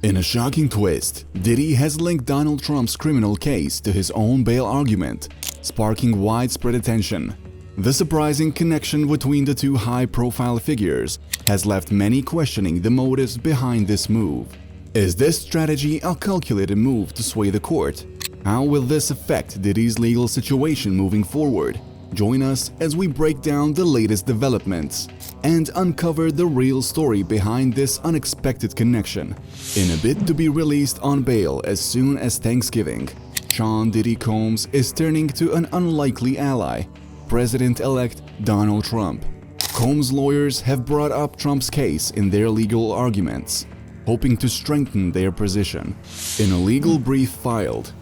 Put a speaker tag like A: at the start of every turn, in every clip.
A: In a shocking twist, Diddy has linked Donald Trump's criminal case to his own bail argument, sparking widespread attention. The surprising connection between the two high-profile figures has left many questioning the motives behind this move. Is this strategy a calculated move to sway the court? How will this affect Diddy's legal situation moving forward? Join us as we break down the latest developments and uncover the real story behind this unexpected connection. In a bid to be released on bail as soon as Thanksgiving, Sean Diddy Combs is turning to an unlikely ally, President-elect Donald Trump. Combs' lawyers have brought up Trump's case in their legal arguments, hoping to strengthen their position. In a legal brief filed,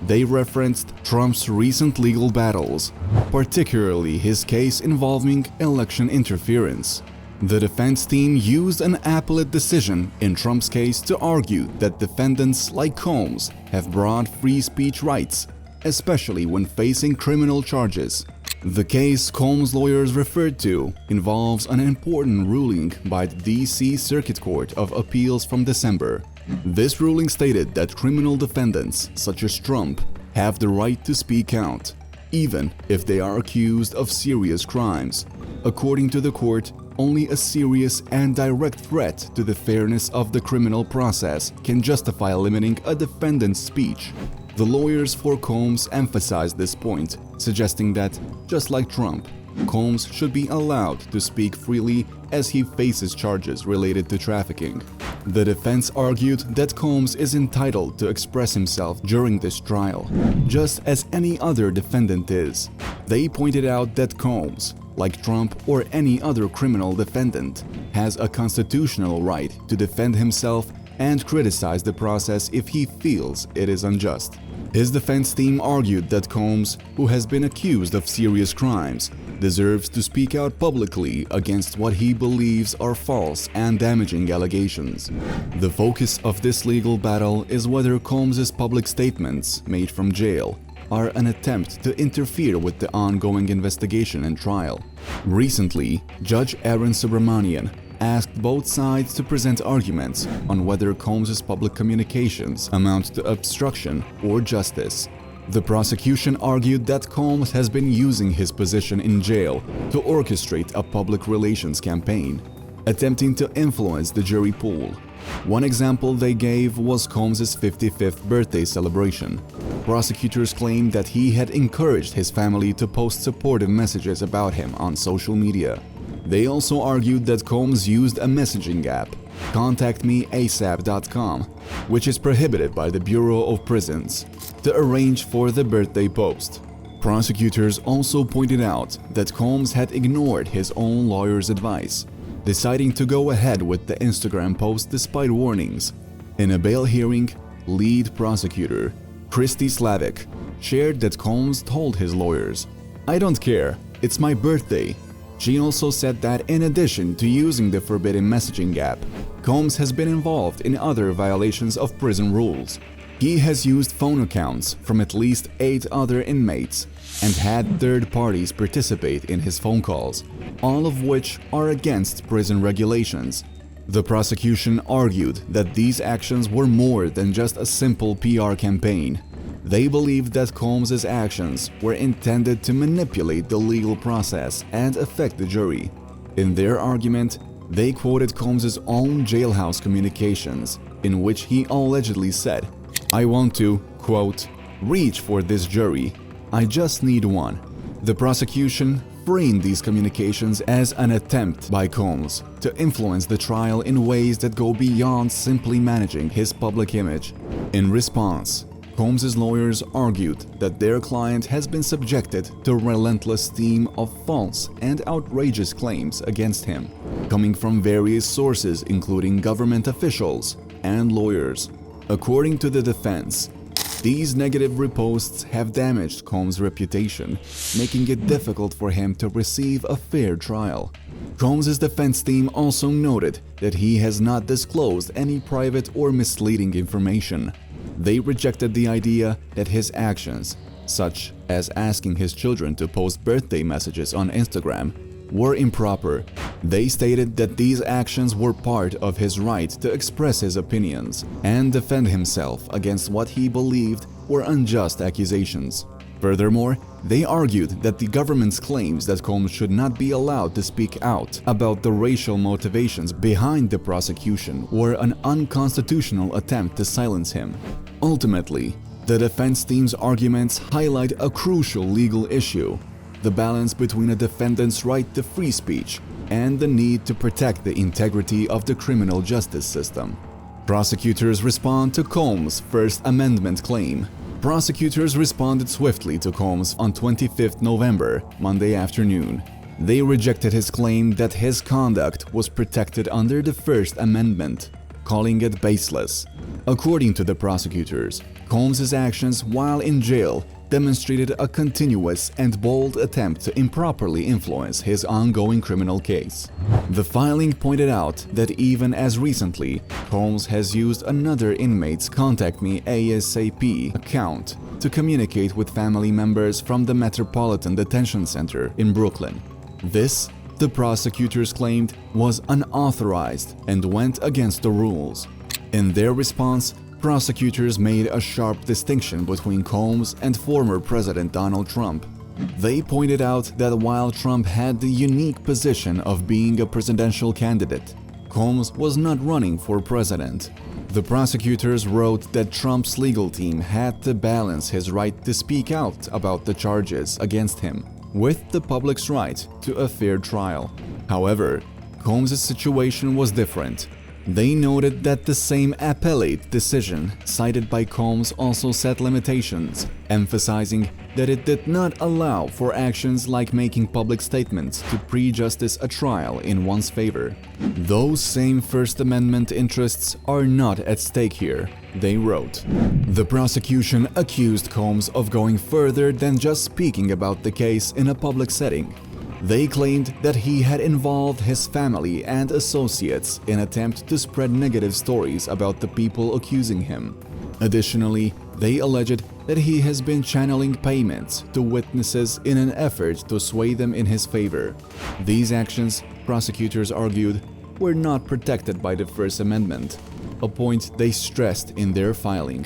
A: they referenced Trump's recent legal battles, particularly his case involving election interference. The defense team used an appellate decision in Trump's case to argue that defendants like Combs have broad free speech rights, especially when facing criminal charges. The case Combs' lawyers referred to involves an important ruling by the D.C. Circuit Court of Appeals from December. This ruling stated that criminal defendants, such as Trump, have the right to speak out, even if they are accused of serious crimes. According to the court, only a serious and direct threat to the fairness of the criminal process can justify limiting a defendant's speech. The lawyers for Combs emphasized this point, suggesting that, just like Trump, Combs should be allowed to speak freely as he faces charges related to trafficking. The defense argued that Combs is entitled to express himself during this trial, just as any other defendant is. They pointed out that Combs, like Trump or any other criminal defendant, has a constitutional right to defend himself and criticize the process if he feels it is unjust. His defense team argued that Combs, who has been accused of serious crimes, deserves to speak out publicly against what he believes are false and damaging allegations. The focus of this legal battle is whether Combs' public statements made from jail are an attempt to interfere with the ongoing investigation and trial. Recently, Judge Aaron Subramanian asked both sides to present arguments on whether Combs' public communications amount to obstruction or justice. The prosecution argued that Combs has been using his position in jail to orchestrate a public relations campaign, attempting to influence the jury pool. One example they gave was Combs' 55th birthday celebration. Prosecutors claimed that he had encouraged his family to post supportive messages about him on social media. They also argued that Combs used a messaging app, contactmeasap.com, which is prohibited by the Bureau of Prisons, to arrange for the birthday post. Prosecutors also pointed out that Combs had ignored his own lawyer's advice, deciding to go ahead with the Instagram post despite warnings. In a bail hearing, lead prosecutor Christy Slavic shared that Combs told his lawyers, "I don't care, it's my birthday." She also said that in addition to using the forbidden messaging app, Combs has been involved in other violations of prison rules. He has used phone accounts from at least 8 other inmates and had third parties participate in his phone calls, all of which are against prison regulations. The prosecution argued that these actions were more than just a simple PR campaign. They believed that Combs' actions were intended to manipulate the legal process and affect the jury. In their argument, they quoted Combs' own jailhouse communications, in which he allegedly said, "I want to, quote, reach for this jury. I just need one." The prosecution framed these communications as an attempt by Combs to influence the trial in ways that go beyond simply managing his public image. In response, Combs' lawyers argued that their client has been subjected to a relentless stream of false and outrageous claims against him, coming from various sources including government officials and lawyers. According to the defense, these negative reposts have damaged Combs' reputation, making it difficult for him to receive a fair trial. Combs' defense team also noted that he has not disclosed any private or misleading information. They rejected the idea that his actions, such as asking his children to post birthday messages on Instagram, were improper. They stated that these actions were part of his right to express his opinions and defend himself against what he believed were unjust accusations. Furthermore, they argued that the government's claims that Combs should not be allowed to speak out about the racial motivations behind the prosecution were an unconstitutional attempt to silence him. Ultimately, the defense team's arguments highlight a crucial legal issue: the balance between a defendant's right to free speech and the need to protect the integrity of the criminal justice system. Prosecutors respond to Combs' First Amendment claim. Prosecutors responded swiftly to Combs on 25 November, Monday afternoon. They rejected his claim that his conduct was protected under the First Amendment, calling it baseless. According to the prosecutors, Combs' actions while in jail demonstrated a continuous and bold attempt to improperly influence his ongoing criminal case. The filing pointed out that even as recently, Combs has used another inmate's Contact Me ASAP account to communicate with family members from the Metropolitan Detention Center in Brooklyn. This, the prosecutors claimed, was unauthorized and went against the rules. In their response, prosecutors made a sharp distinction between Combs and former President Donald Trump. They pointed out that while Trump had the unique position of being a presidential candidate, Combs was not running for president. The prosecutors wrote that Trump's legal team had to balance his right to speak out about the charges against him with the public's right to a fair trial. However, Combs' situation was different. They noted that the same appellate decision cited by Combs also set limitations, emphasizing that it did not allow for actions like making public statements to prejudice a trial in one's favor. Those same First Amendment interests are not at stake here, they wrote. The prosecution accused Combs of going further than just speaking about the case in a public setting. They claimed that he had involved his family and associates in an attempt to spread negative stories about the people accusing him. Additionally, they alleged that he has been channeling payments to witnesses in an effort to sway them in his favor. These actions, prosecutors argued, were not protected by the First Amendment, a point they stressed in their filing.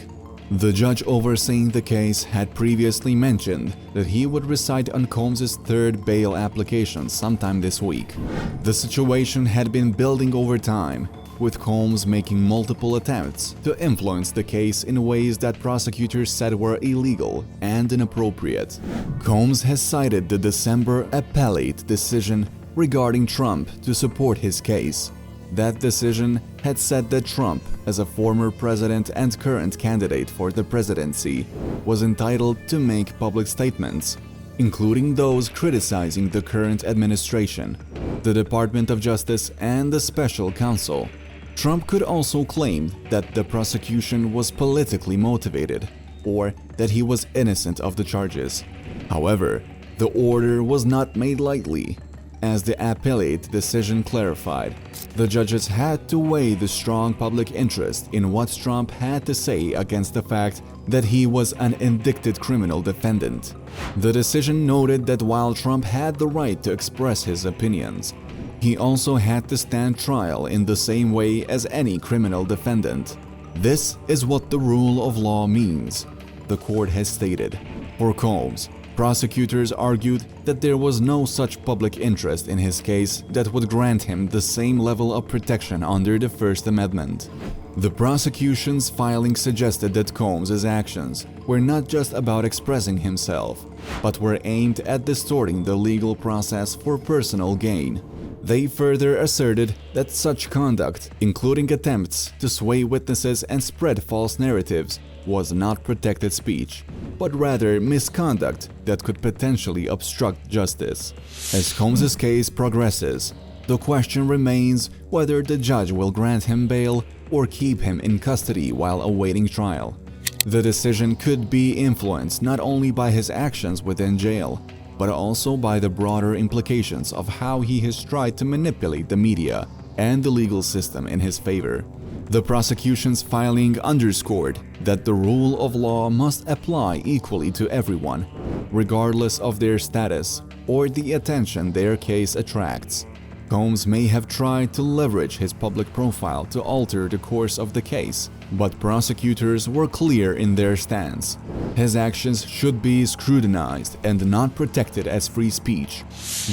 A: The judge overseeing the case had previously mentioned that he would decide on Combs' third bail application sometime this week. The situation had been building over time, with Combs making multiple attempts to influence the case in ways that prosecutors said were illegal and inappropriate. Combs has cited the December appellate decision regarding Trump to support his case. That decision had said that Trump, as a former president and current candidate for the presidency, was entitled to make public statements, including those criticizing the current administration, the Department of Justice, and the special counsel. Trump could also claim that the prosecution was politically motivated, or that he was innocent of the charges. However, the order was not made lightly. As the appellate decision clarified, the judges had to weigh the strong public interest in what Trump had to say against the fact that he was an indicted criminal defendant. The decision noted that while Trump had the right to express his opinions, he also had to stand trial in the same way as any criminal defendant. This is what the rule of law means, the court has stated. For Combs, prosecutors argued that there was no such public interest in his case that would grant him the same level of protection under the First Amendment. The prosecution's filing suggested that Combs' actions were not just about expressing himself, but were aimed at distorting the legal process for personal gain. They further asserted that such conduct, including attempts to sway witnesses and spread false narratives, was not protected speech, but rather misconduct that could potentially obstruct justice. As Combs' case progresses, the question remains whether the judge will grant him bail or keep him in custody while awaiting trial. The decision could be influenced not only by his actions within jail, but also by the broader implications of how he has tried to manipulate the media and the legal system in his favor. The prosecution's filing underscored that the rule of law must apply equally to everyone, regardless of their status, or the attention their case attracts. Combs may have tried to leverage his public profile to alter the course of the case, but prosecutors were clear in their stance. His actions should be scrutinized and not protected as free speech.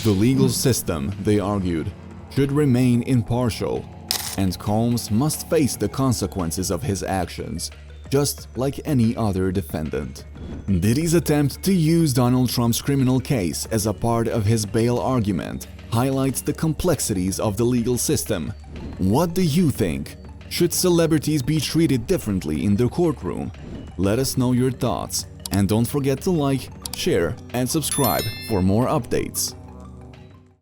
A: The legal system, they argued, should remain impartial, and Combs must face the consequences of his actions, just like any other defendant. Diddy's attempt to use Donald Trump's criminal case as a part of his bail argument highlights the complexities of the legal system. What do you think? Should celebrities be treated differently in the courtroom? Let us know your thoughts, and don't forget to like, share, and subscribe for more updates.